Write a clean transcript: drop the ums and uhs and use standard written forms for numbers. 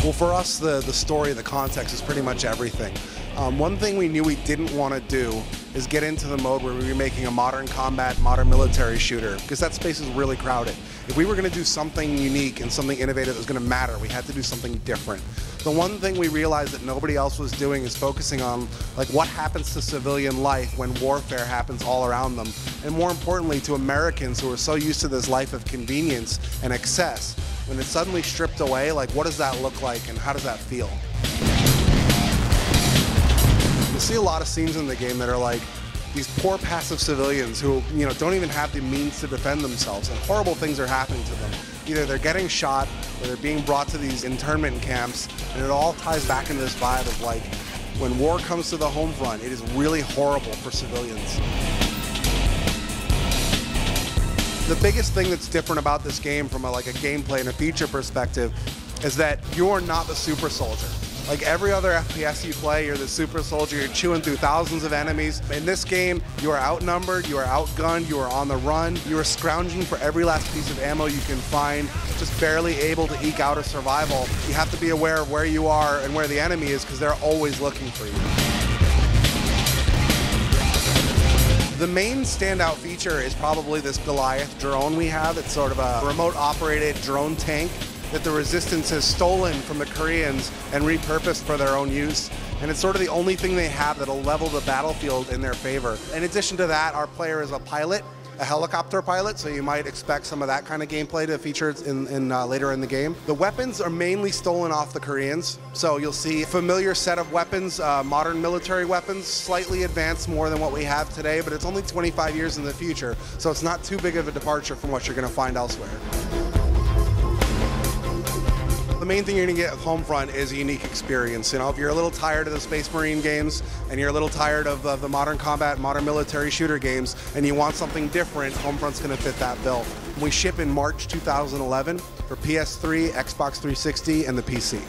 Well, for us, the story, the context is pretty much everything. One thing we knew we didn't want to do is get into the mode where we were making a modern combat, modern military shooter, because that space is really crowded. If we were going to do something unique and something innovative that was going to matter, we had to do something different. The one thing we realized that nobody else was doing is focusing on like what happens to civilian life when warfare happens all around them, and more importantly to Americans who are so used to this life of convenience and excess. When it's suddenly stripped away, like what does that look like and how does that feel? You'll see a lot of scenes in the game that are like these poor passive civilians who don't even have the means to defend themselves, and horrible things are happening to them. Either they're getting shot or they're being brought to these internment camps, and it all ties back into this vibe of like when war comes to the home front, it is really horrible for civilians. The biggest thing that's different about this game from a gameplay and a feature perspective is that you're not the super soldier. Like every other FPS you play, you're the super soldier, you're chewing through thousands of enemies. In this game, you are outnumbered, you are outgunned, you are on the run, you are scrounging for every last piece of ammo you can find, just barely able to eke out a survival. You have to be aware of where you are and where the enemy is because they're always looking for you. The main standout feature is probably this Goliath drone we have. It's sort of a remote operated drone tank that the Resistance has stolen from the Koreans and repurposed for their own use. And it's sort of the only thing they have that'll level the battlefield in their favor. In addition to that, our player is a pilot, a helicopter pilot, so you might expect some of that kind of gameplay to feature later in the game. The weapons are mainly stolen off the Koreans, so you'll see a familiar set of weapons, modern military weapons, slightly advanced more than what we have today, but it's only 25 years in the future, so it's not too big of a departure from what you're going to find elsewhere. The main thing you're going to get with Homefront is a unique experience. If you're a little tired of the Space Marine games and you're a little tired of the modern combat, modern military shooter games, and you want something different, Homefront's going to fit that bill. We ship in March 2011 for PS3, Xbox 360, and the PC.